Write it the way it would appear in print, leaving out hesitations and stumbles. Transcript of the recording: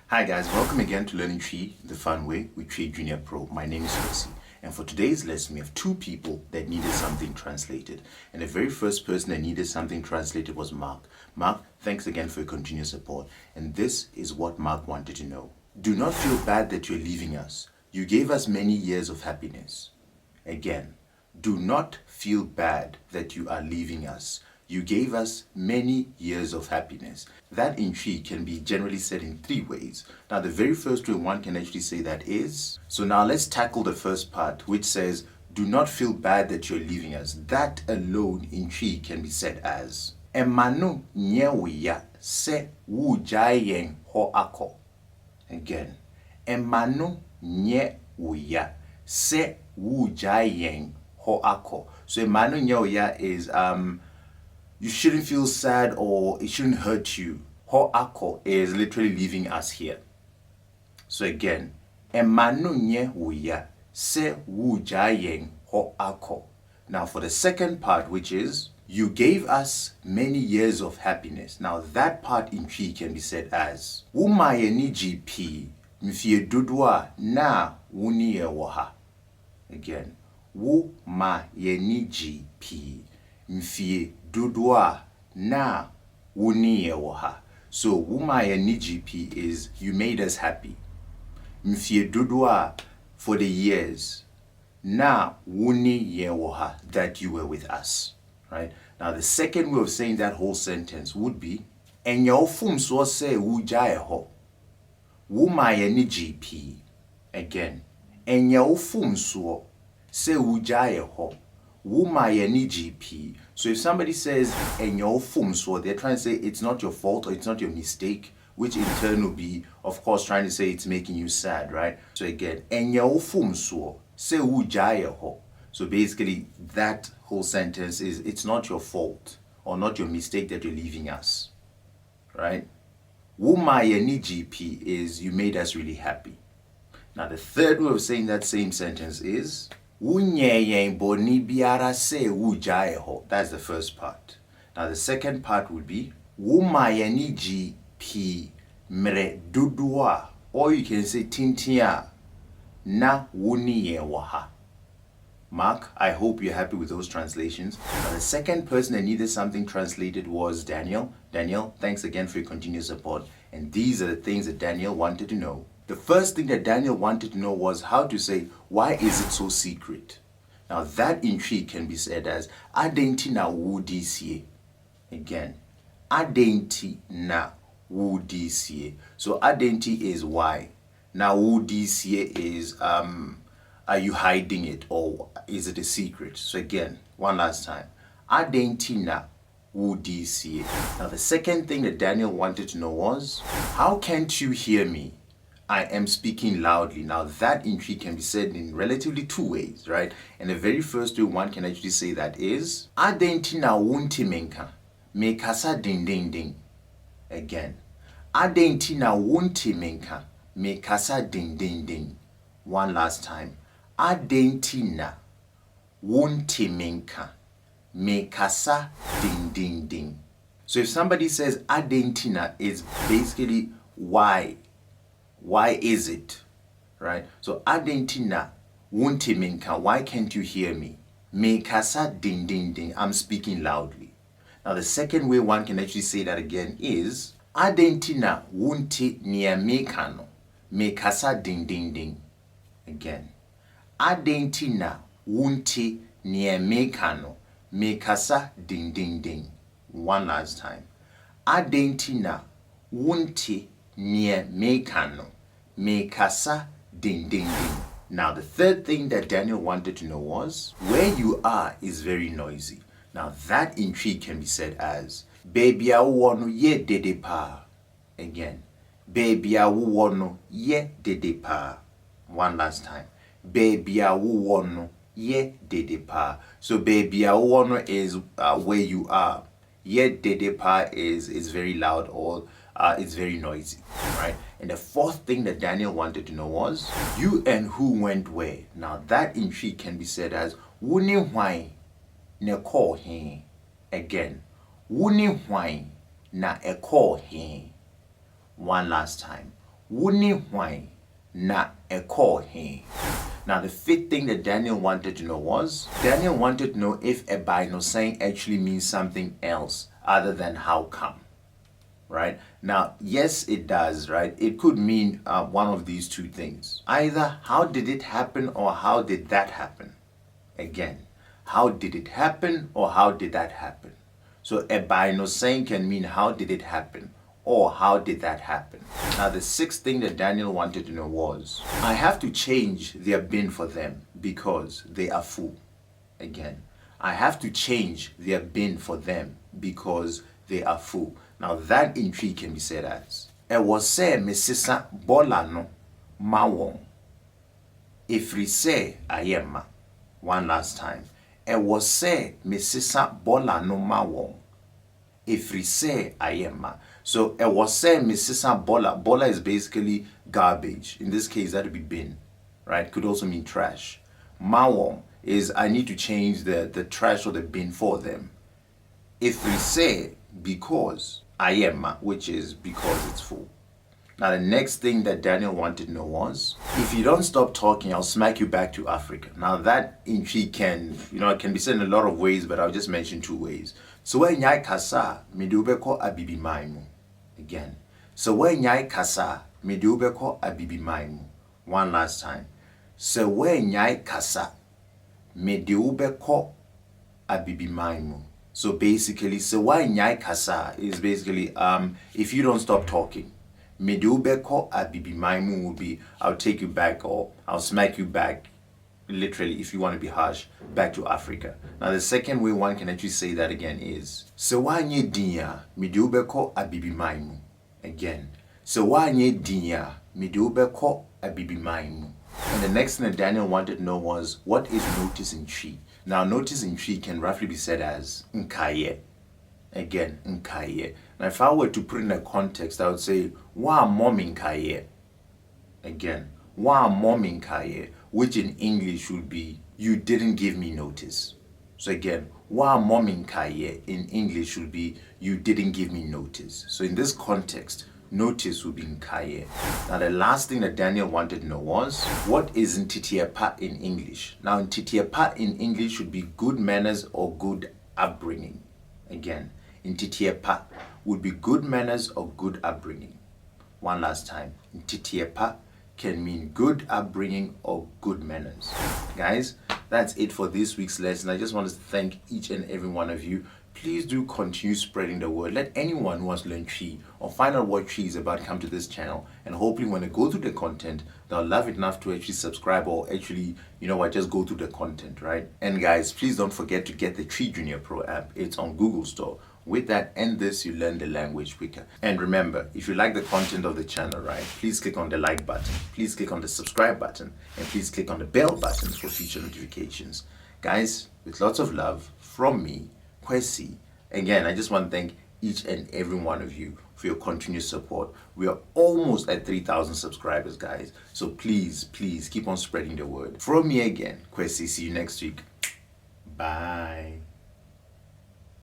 Hi guys, welcome again to Learning TWI the fun way with TWI Junior Pro. My name is Resie, and for today's lesson we have two people that needed something translated. And the very first person that needed something translated was Mark. Mark, thanks again for your continued support. And this is what Mark wanted to know. Do not feel bad that you're leaving us. You gave us many years of happiness. Again, do not feel bad that you are leaving us. You gave us many years of happiness. That in TWI can be generally said in three ways. Now, the very first way one can actually say that is, so now let's tackle the first part, which says, do not feel bad that you're leaving us. That alone in TWI can be said as, Ɛmma no nyɛ wo ya sɛ woregya yɛn hɔ akɔ. Again, Ɛmma no nyɛ wo ya sɛ woregya yɛn hɔ akɔ. So Ɛmma no nyɛ wo ya is, you shouldn't feel sad or it shouldn't hurt you. Ho ako is literally leaving us here. So again, Ɛmma no nyɛ wo ya sɛ woregya yɛn hɔ akɔ. Now for the second part, which is, you gave us many years of happiness. Now that part in TWI can be said as, Womaa anigyeɛ pii mfie dodoɔ na wonyɛɛ wɔ ha. Again, Womaa anigyeɛ pii mfie dodoɔ na wonyɛɛ wɔ ha. So Womaa anigyeɛ pii is, you made us happy. Mfie dodoɔ for the years na wonyɛɛ wɔ ha, that you were with us. Right? Now the second way of saying that whole sentence would be, Ɛnyɛ nfomsoɔ sɛ woregya hɔ. Womaa anigyeɛ pii. Again, Ɛnyɛ nfomsoɔ sɛ woregya hɔ. Womaa anigyeɛ pii. So if somebody says Ɛnyɛ nfomsoɔ, they're trying to say it's not your fault or it's not your mistake, which in turn will be, of course, trying to say it's making you sad, right? So again, Ɛnyɛ nfomsoɔ sɛ woregya hɔ. So basically, that whole sentence is, it's not your fault or not your mistake that you're leaving us, right? Womaa anigyeɛ pii is, you made us really happy. Now the third way of saying that same sentence is, Wonyɛɛ bɔne biara sɛ woregya hɔ. That's the first part. Now the second part would be, Womaa anigyeɛ pii mmerɛ dodoɔ, or you can say tenten na wonyɛɛ wɔ ha. Mark, I hope you're happy with those translations. Now, the second person that needed something translated was Daniel. Daniel, thanks again for your continued support. And these are the things that Daniel wanted to know. The first thing that Daniel wanted to know was how to say, why is it so secret? Now that in TWI can be said as, Adɛn na wode. Again, Adɛn na wode. So Adɛn is why. Now wode is, are you hiding it or is it a secret? So again, one last time. Adɛn na wode. Now the second thing that Daniel wanted to know was, how can't you hear me? I am speaking loudly. Now that in TWI can be said in relatively two ways, right? And the very first way one can actually say that is, Adɛn na wonnte merekasa dendenden. Again, Adɛn na wonnte merekasa dendenden. One last time. Adɛn na wonnte merekasa dendenden. So if somebody says Adɛn na, it's basically why. Why is it? Right? So Adɛn na wonnte why can't you hear me? Merekasa dendenden, I'm speaking loudly. Now the second way one can actually say that again is, Adɛn na wonnte nneɛ mereka no merekasa dendenden. Again, Adɛn na wonnte nneɛ mereka no merekasa dendenden. One last time. Adɛn na wonnte nneɛ mereka no merekasa dendenden. Now the third thing that Daniel wanted to know was, where you are is very noisy. Now that in TWI can be said as, Baby a wowɔ no yɛ dede paa. Again, Baby a wowɔ no yɛ dede paa. One last time. Baby a wowɔ no yɛ dede paa. So baby a wowɔ no is where you are. Yɛ dede paa is very loud or it's very noisy, right? And the fourth thing that Daniel wanted to know was, you and who went where? Now that in TWI can be said as, Wone hwan ne kɔɔ he. Again, wone hwan na ɛkɔɔ he. One last time. Wone hwan na ɛkɔɔ he. Now, the fifth thing that Daniel wanted to know was, Daniel wanted to know if a saying actually means something else other than how come, right? Now, yes, it does, right? It could mean one of these two things. Either how did it happen or how did that happen? Again, how did it happen or how did that happen? So a saying can mean how did it happen or how did that happen? Now, the sixth thing that Daniel wanted to know was, I have to change their bin for them because they are full. Again, I have to change their bin for them because they are full. Now, that in Twi can be said as, ɛwɔ sɛ mesesa bɔla no ma wɔn ɛfiri sɛ Ɛmma. One last time. Ɛwɔ sɛ mesesa bɔla no ma wɔn ɛfiri sɛ Ɛmma. So ɛwɔ sɛ mesesa bɔla. Bɔla is basically garbage. In this case, that would be bin, right? Could also mean trash. Ma wɔn is I need to change the trash or the bin for them. Ɛfiri sɛ, because Ɛmma, which is because it's full. Now, the next thing that Daniel wanted to know was, if you don't stop talking, I'll smack you back to Africa. Now, that in Twi can, it can be said in a lot of ways, but I'll just mention two ways. So when nyai kasa, medubeko abibi maimu. Again. So when nyai kasa, medubeko abibi maimu. One last time. So when nyai kasa, medubeko abibi maimu. So basically, so when nyai kasa is basically, if you don't stop talking. Medubeko abibi maimu will be, I'll take you back or I'll smack you back, literally, if you want to be harsh, back to Africa. Now, the second way one can actually say that again is, Sewanye dinya medubeko abibi maimu. Again, Sewanye dinya medubeko abibi maimu. And the next thing that Daniel wanted to know was, what is notice in Twi? Now, notice in Twi can roughly be said as nkaye. Again, nkaye. Now, if I were to put in a context, I would say, wa mom nkaye. Again, wa mom nkaye, which in English would be, you didn't give me notice. So again, wa mom nkaye in English would be, you didn't give me notice. So in this context, notice would be nkaye. Now, the last thing that Daniel wanted to know was, what is ntitiepa in English? Now, ntitiepa in English would be good manners or good upbringing. Again, ntitiepa would be good manners or good upbringing. One last time. Ntitiepa can mean good upbringing or good manners. Guys, that's it for this week's lesson. I just want to thank each and every one of you. Please do continue spreading the word. Let anyone who wants to learn Twi or find out what Twi is about come to this channel. And hopefully when they go through the content, they'll love it enough to actually subscribe or actually, just go through the content, right? And guys, please don't forget to get the Twi Junior Pro app. It's on Google Store. With that and this, you learn the language quicker. And remember, if you like the content of the channel, right, please click on the like button, please click on the subscribe button, and please click on the bell button for future notifications. Guys, with lots of love from me, Kwesi. Again, I just want to thank each and every one of you for your continuous support. We are almost at 3,000 subscribers, guys. So please, please keep on spreading the word. From me again, Kwesi. See you next week. Bye.